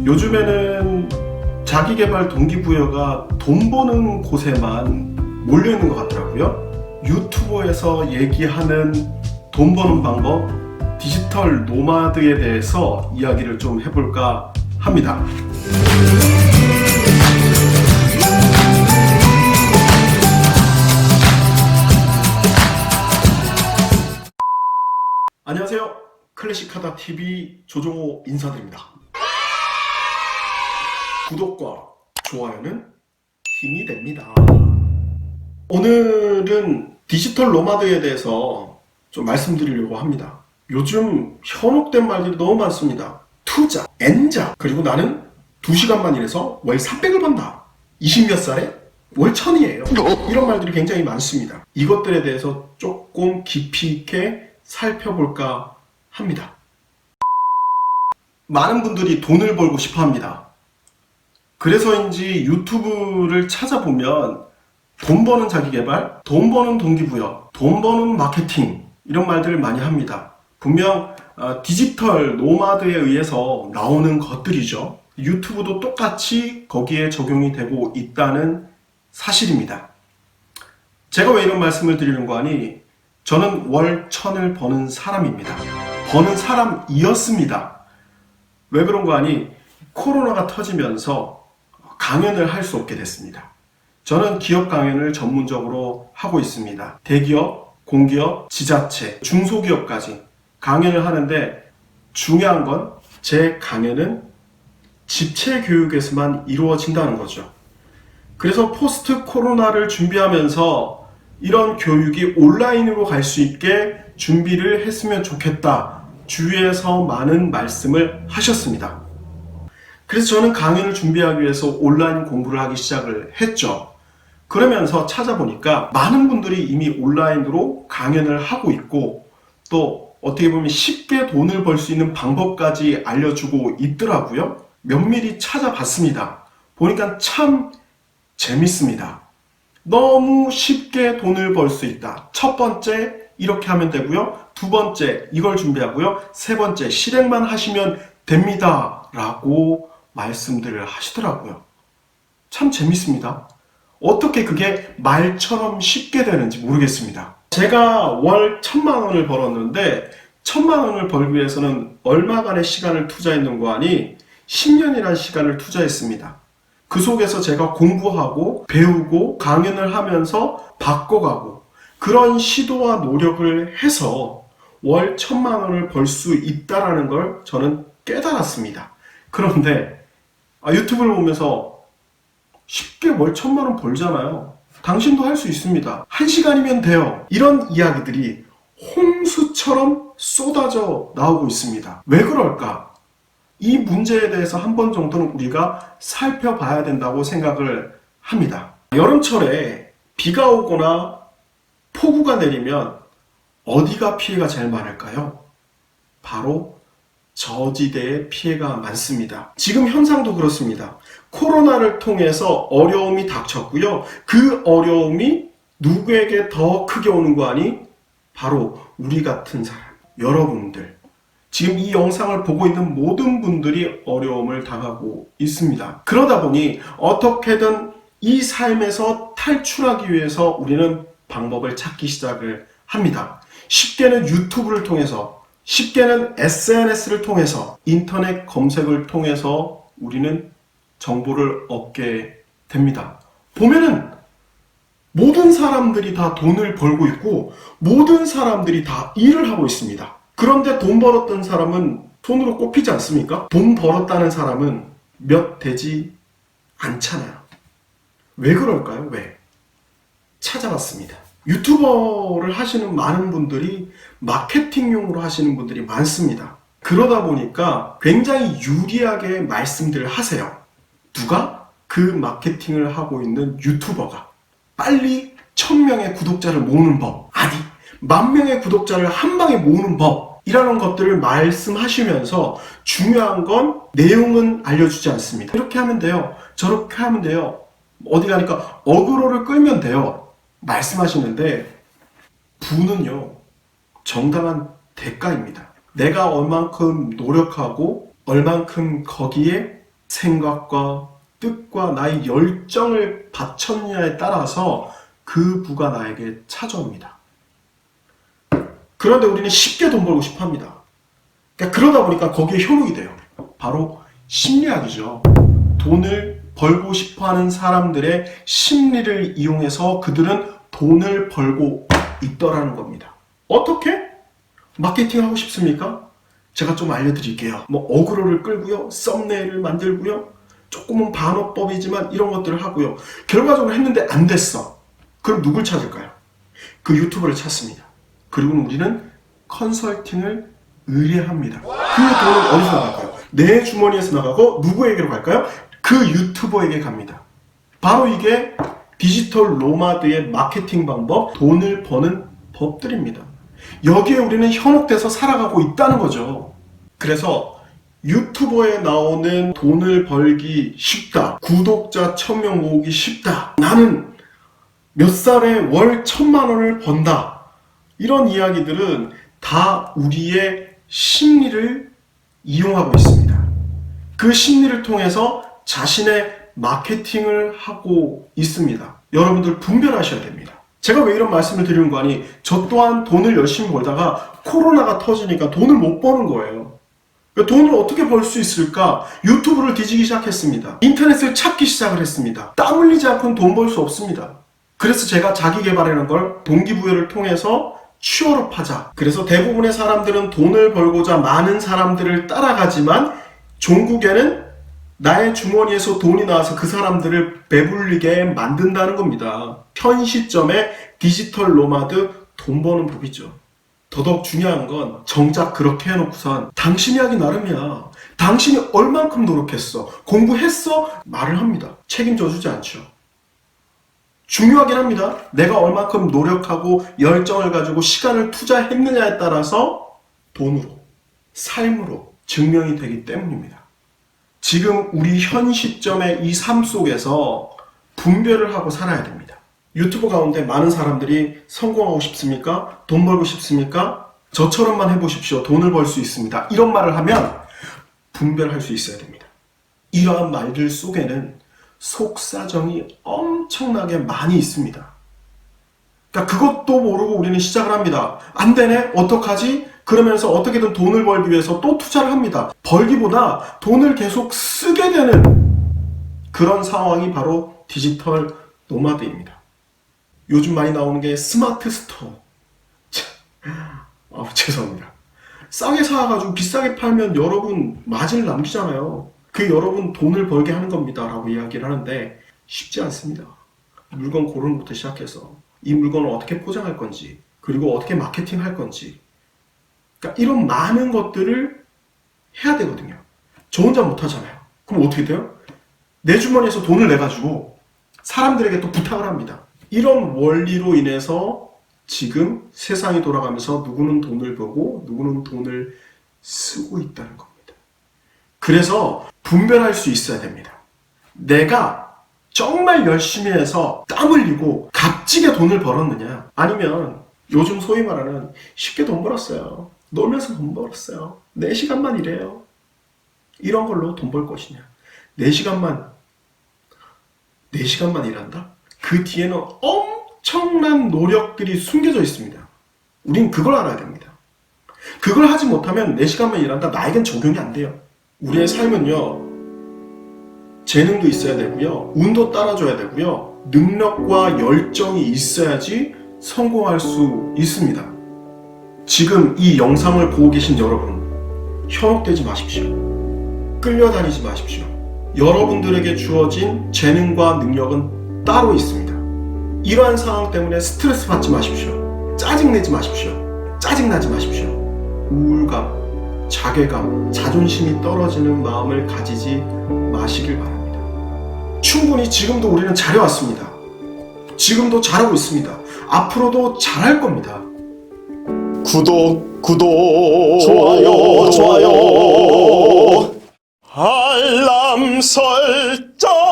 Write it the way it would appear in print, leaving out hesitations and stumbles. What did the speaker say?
요즘에는 자기계발 동기부여가 돈 버는 곳에만 몰려있는 것 같더라고요. 유튜브에서 얘기하는 돈 버는 방법, 디지털 노마드에 대해서 이야기를 좀 해볼까 합니다. 안녕하세요. 클래식하다TV 조종호 인사드립니다. 구독과 좋아요는 힘이 됩니다. 오늘은 디지털 노마드에 대해서 좀 말씀드리려고 합니다. 요즘 현혹된 말들이 너무 많습니다. 투자, N자, 그리고 나는 2시간만 일해서 월 300을 번다. 20몇 살에 월 1000이에요. 이런 말들이 굉장히 많습니다. 이것들에 대해서 조금 깊이 있게 살펴볼까 합니다. 많은 분들이 돈을 벌고 싶어 합니다. 그래서인지 유튜브를 찾아보면 돈 버는 자기계발, 돈 버는 동기부여, 돈 버는 마케팅 이런 말들을 많이 합니다. 분명 디지털 노마드에 의해서 나오는 것들이죠. 유튜브도 똑같이 거기에 적용이 되고 있다는 사실입니다. 제가 왜 이런 말씀을 드리는 거 아니? 저는 월 1000을 버는 사람입니다. 버는 사람이었습니다. 왜 그런 거 아니? 코로나가 터지면서 강연을 할 수 없게 됐습니다. 저는 기업 강연을 전문적으로 하고 있습니다. 대기업, 공기업, 지자체, 중소기업까지 강연을 하는데 중요한 건 제 강연은 집체 교육에서만 이루어진다는 거죠. 그래서 포스트 코로나를 준비하면서 이런 교육이 온라인으로 갈 수 있게 준비를 했으면 좋겠다. 주위에서 많은 말씀을 하셨습니다. 그래서 저는 강연을 준비하기 위해서 온라인 공부를 하기 시작을 했죠. 그러면서 찾아보니까 많은 분들이 이미 온라인으로 강연을 하고 있고 또 어떻게 보면 쉽게 돈을 벌 수 있는 방법까지 알려주고 있더라고요. 면밀히 찾아봤습니다. 보니까 참 재밌습니다. 너무 쉽게 돈을 벌 수 있다. 첫 번째 이렇게 하면 되고요. 두 번째 이걸 준비하고요. 세 번째 실행만 하시면 됩니다. 라고 말씀들을 하시더라고요. 참 재밌습니다. 어떻게 그게 말처럼 쉽게 되는지 모르겠습니다. 제가 월 1000만 원을 벌었는데 1000만 원을 벌기 위해서는 얼마간의 시간을 투자했는 거 아니? 10년이라는 시간을 투자했습니다. 그 속에서 제가 공부하고 배우고 강연을 하면서 바꿔가고 그런 시도와 노력을 해서 월 1000만 원을 벌 수 있다는 걸 저는 깨달았습니다. 그런데 유튜브를 보면서 쉽게 월 1000만 원 벌잖아요. 당신도 할 수 있습니다. 1시간이면 돼요. 이런 이야기들이 홍수처럼 쏟아져 나오고 있습니다. 왜 그럴까? 이 문제에 대해서 한 번 정도는 우리가 살펴봐야 된다고 생각을 합니다. 여름철에 비가 오거나 폭우가 내리면 어디가 피해가 제일 많을까요? 바로 저지대에 피해가 많습니다. 지금 현상도 그렇습니다. 코로나를 통해서 어려움이 닥쳤고요. 그 어려움이 누구에게 더 크게 오는 거 아니? 바로 우리 같은 사람, 여러분들. 지금 이 영상을 보고 있는 모든 분들이 어려움을 당하고 있습니다. 그러다 보니 어떻게든 이 삶에서 탈출하기 위해서 우리는 방법을 찾기 시작을 합니다. 쉽게는 유튜브를 통해서, 쉽게는 SNS를 통해서, 인터넷 검색을 통해서 우리는 정보를 얻게 됩니다. 보면은 모든 사람들이 다 돈을 벌고 있고 모든 사람들이 다 일을 하고 있습니다. 그런데 돈 벌었던 사람은 손으로 꼽히지 않습니까? 돈 벌었다는 사람은 몇 되지 않잖아요. 왜 그럴까요? 왜? 찾아봤습니다. 유튜버를 하시는 많은 분들이 마케팅용으로 하시는 분들이 많습니다. 그러다 보니까 굉장히 유리하게 말씀들을 하세요. 누가? 그 마케팅을 하고 있는 유튜버가. 빨리 1000명의 구독자를 모으는 법. 아니, 10,000명의 구독자를 한 방에 모으는 법. 이라는 것들을 말씀하시면서 중요한 건 내용은 알려주지 않습니다. 이렇게 하면 돼요. 저렇게 하면 돼요. 어디 가니까 어그로를 끌면 돼요. 말씀하시는데 부는요, 정당한 대가입니다. 내가 얼만큼 노력하고 얼만큼 거기에 생각과 뜻과 나의 열정을 바쳤느냐에 따라서 그 부가 나에게 찾아옵니다. 그런데 우리는 쉽게 돈 벌고 싶어 합니다. 그러다 보니까 거기에 현혹이 돼요. 바로 심리학이죠. 돈을 벌고 싶어 하는 사람들의 심리를 이용해서 그들은 돈을 벌고 있더라는 겁니다. 어떻게? 마케팅 하고 싶습니까? 제가 좀 알려드릴게요. 어그로를 끌고요. 썸네일을 만들고요. 조금은 반어법이지만 이런 것들을 하고요. 결과적으로 했는데 안 됐어. 그럼 누굴 찾을까요? 그 유튜버를 찾습니다. 그리고 우리는 컨설팅을 의뢰합니다. 그 돈은 어디서 나갈까요? 내 주머니에서 나가고 누구에게로 갈까요? 그 유튜버에게 갑니다. 바로 이게 디지털 노마드의 마케팅 방법, 돈을 버는 법들입니다. 여기에 우리는 현혹돼서 살아가고 있다는 거죠. 그래서 유튜버에 나오는 돈을 벌기 쉽다. 구독자 1000명 모으기 쉽다. 나는 몇 살에 월 1000만 원을 번다. 이런 이야기들은 다 우리의 심리를 이용하고 있습니다. 그 심리를 통해서 자신의 마케팅을 하고 있습니다. 여러분들 분별하셔야 됩니다. 제가 왜 이런 말씀을 드리는 거 아니, 저 또한 돈을 열심히 벌다가 코로나가 터지니까 돈을 못 버는 거예요. 돈을 어떻게 벌 수 있을까? 유튜브를 뒤지기 시작했습니다. 인터넷을 찾기 시작을 했습니다. 땀 흘리지 않고는 돈 벌 수 없습니다. 그래서 제가 자기 개발이라는 걸 동기부여를 통해서 취업하자. 그래서 대부분의 사람들은 돈을 벌고자 많은 사람들을 따라가지만 종국에는 나의 주머니에서 돈이 나와서 그 사람들을 배불리게 만든다는 겁니다. 현 시점에 디지털 노마드 돈 버는 법이죠. 더더욱 중요한 건 정작 그렇게 해놓고선 당신이 하기 나름이야. 당신이 얼만큼 노력했어? 공부했어? 말을 합니다. 책임져 주지 않죠. 중요하긴 합니다. 내가 얼만큼 노력하고 열정을 가지고 시간을 투자했느냐에 따라서 돈으로, 삶으로 증명이 되기 때문입니다. 지금 우리 현 시점의 이 삶 속에서 분별을 하고 살아야 됩니다. 유튜브 가운데 많은 사람들이 성공하고 싶습니까? 돈 벌고 싶습니까? 저처럼만 해보십시오. 돈을 벌 수 있습니다. 이런 말을 하면 분별할 수 있어야 됩니다. 이러한 말들 속에는 속사정이 엄청나게 많이 있습니다. 그러니까 그것도 모르고 우리는 시작을 합니다. 안 되네? 어떡하지? 그러면서 어떻게든 돈을 벌기 위해서 또 투자를 합니다. 벌기보다 돈을 계속 쓰게 되는 그런 상황이 바로 디지털 노마드입니다. 요즘 많이 나오는 게 스마트 스토어. 죄송합니다. 싸게 사가지고 비싸게 팔면 여러분 마진을 남기잖아요. 그 여러분 돈을 벌게 하는 겁니다 라고 이야기를 하는데 쉽지 않습니다. 물건 고르는 것부터 시작해서 이 물건을 어떻게 포장할 건지, 그리고 어떻게 마케팅 할 건지, 그러니까 이런 많은 것들을 해야 되거든요. 저 혼자 못하잖아요. 그럼 어떻게 돼요? 내 주머니에서 돈을 내가지고 사람들에게 또 부탁을 합니다. 이런 원리로 인해서 지금 세상이 돌아가면서 누구는 돈을 벌고 누구는 돈을 쓰고 있다는 겁니다. 그래서 분별할 수 있어야 됩니다. 내가 정말 열심히 해서 땀 흘리고 값지게 돈을 벌었느냐, 아니면 요즘 소위 말하는 쉽게 돈 벌었어요, 놀면서 돈 벌었어요, 4시간만 일해요, 이런 걸로 돈 벌 것이냐. 4시간만 일한다? 그 뒤에는 엄청난 노력들이 숨겨져 있습니다. 우린 그걸 알아야 됩니다. 그걸 하지 못하면 4시간만 일한다, 나에겐 적용이 안 돼요. 우리의 삶은요, 재능도 있어야 되고요, 운도 따라줘야 되고요, 능력과 열정이 있어야지 성공할 수 있습니다. 지금 이 영상을 보고 계신 여러분, 현혹되지 마십시오. 끌려다니지 마십시오. 여러분들에게 주어진 재능과 능력은 따로 있습니다. 이러한 상황 때문에 스트레스 받지 마십시오. 짜증내지 마십시오. 짜증나지 마십시오. 우울감, 자괴감, 자존심이 떨어지는 마음을 가지지 마시길 바랍니다. 충분히 지금도 우리는 잘해왔습니다. 지금도 잘하고 있습니다. 앞으로도 잘할 겁니다. 구독, 좋아요, 알람 설정.